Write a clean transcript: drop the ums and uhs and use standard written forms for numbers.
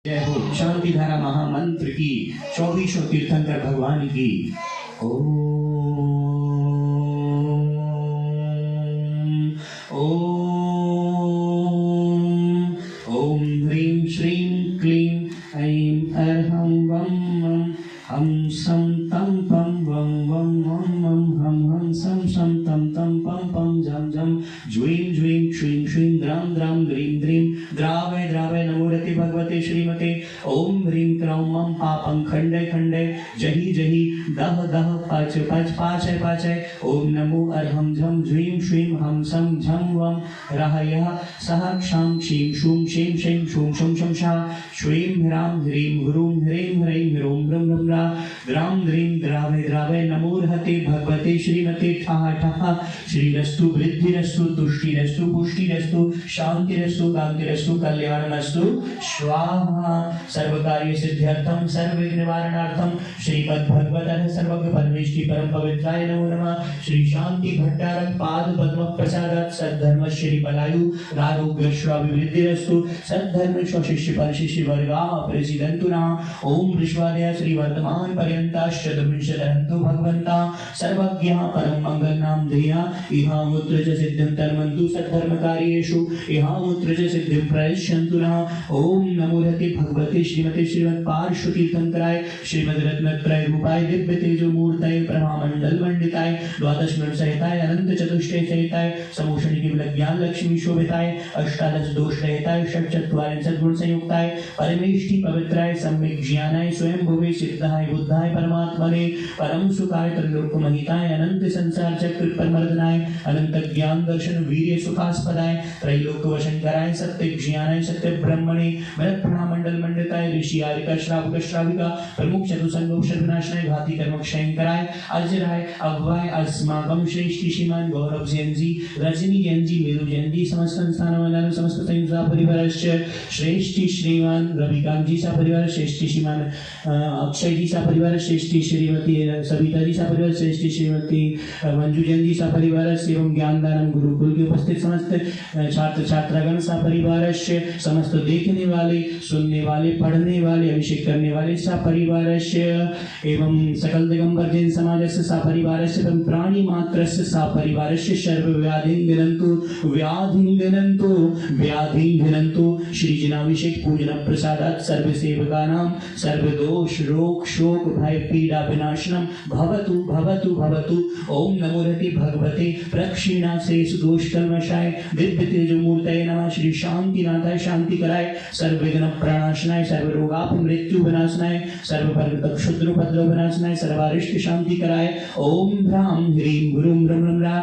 जय हो। शांति धारा महामंत्र की 24 तीर्थंकर भगवान की। ओम ओम ओम ह्रीं श्रीं क्लीं ऐं अर्हं वं वं हम सं तं पं वं वं वं वं हम सं सं तं तं पं पं झं झं ज्वीं ज्वीं श्रीं श्रीं द्रां द्रां द्रीं द्रीं द्रावय द्रावय नमोरति भगवते श्रीमते। ओम ह्रीं क्रौं मं पापं खंडय खंडय जहि जहि दह दह पाच पाच पाचय पाचय। ओम नमो अर्हं झं ज्वीं श्रीं हम सं झं वं राहयः सह क्षां क्षीं शूं शें शें शूं शं शं शा श्रीं ह्रां ह्रीं ह्रूं ह्रीं ह्रैं ह्रों ह्रं ह्रं रा द्रां द्रीं द्रावय द्रावय नमोर्हते भगवते श्रीमते। ठः ठः श्रीरस्तु वृद्धिरस्तु तुष्टिरस्तु पुष्टिरस्तु शांतिरस्तु कांतिरस्तु कल्याणमस्तु स्वाहा। सर्वकार्य सिद्ध्यर्थम सर्वविघ्न निवारणार्थम श्रीमद्भगवतः सर्वज्ञ परमेष्टि परम पवित्राय नमो नमः। श्री शांति भट्टारक पाद पद्म प्रसादात् सद्धर्म श्री बलायु आरोग्य श्राविवृद्धिरस्तु सद्धर्म स्वशिष्य परिशिष्य वर्गा प्रेसिदन्तु ना। ओम विश्वादय श्री वर्तमान पर्यंताश्च चतुर्विंशतिरन्तु भगवन्ता सर्वज्ञः परम मंगल नाम ध्येया इहा मुत्र च सिद्धिं तर्मन्तु सद्धर्म कार्येषु इहा मुत्र च सिद्धिं प्रयच्छन्तु नः। ओम नमोरति भगवते श्रीमते श्रीमत् पार्श्वतीर्थंकराय श्रीमद रत्नत्रय रूपाय दिव्य तेजो मूर्तये प्रभामंडल मंडिताय द्वादश गुण सहिताय अनंत चतुष्टय सहिताय समोषण की ज्ञान लक्ष्मी शोभिताय अष्टादश दोष रहिताय षट्चत्वारिंशत् गुण संयुक्ताय परमेष्टि पवित्राय सम्यक ज्ञानाय स्वयं भुवे सिद्धाय बुद्धाय परमात्मने परम सुखाय त्रैलोक्य महिताय अनंत संसार चक्र परमर्दनाय अनंत ज्ञान दर्शन वीर्य सुखास्पदाय त्रैलोक्य वशंकराय सत्य ज्ञानाय सत्य ब्रह्मणे मंडल मंडिताय ऋषि आरिका श्रावक श्राविका प्रमुख चतुसंग विनाशनाय घाती कर्म क्षयंकराय अजराय अगवाय अस्माकं श्रेष्ठ श्रीमान गौरव जैन जी रजनी जैन जी मेरू जैन जी समस्त संस्थान समस्त संयुक्त परिवारस्य श्रेष्ठ श्रीमान रविकांत जी सा परिवार श्रेष्ठ श्रीमान अक्षय जी सा परिवार श्रेष्ठ श्रीमती सविता जी सा परिवार श्रेष्ठ श्रीमती मंजू जैन जी सा परिवार एवं ज्ञानदानम गुरुकुल के उपस्थित समस्त छात्र छात्रागण सा परिवार समस्त देखने वाले सुनने वाले पढ़ने वाले अभिषेक करने वाले सा परिवार एवं सकल दिगंबर जैन समाज सा परिवार एवं प्राणी मात्र सा परिवार सर्व व्याधिं घिनन्तु श्री जनाभिषेक पूजन प्रसादात् सर्व सेवकानां सर्व दोष रोग शोक भय पीड़ा विनाशनम भवतु भवतु भवतु। ओम नमोरति भगवते प्रक्षिणा शेष दोष कल्मषाय दिव्य तेजो मूर्तये नमः। श्री शांतिनाथाय शांति कराय सर्व विघ्न प्रणाशनाय सर्व रोगाप मृत्यु विनाशनाय सर्व क्षुद्र उपद्रव विनाशनाय सर्वारिष्ट शांति कराय। ओम ह्रां ह्रीं ह्रूं ह्रं ह्रं रा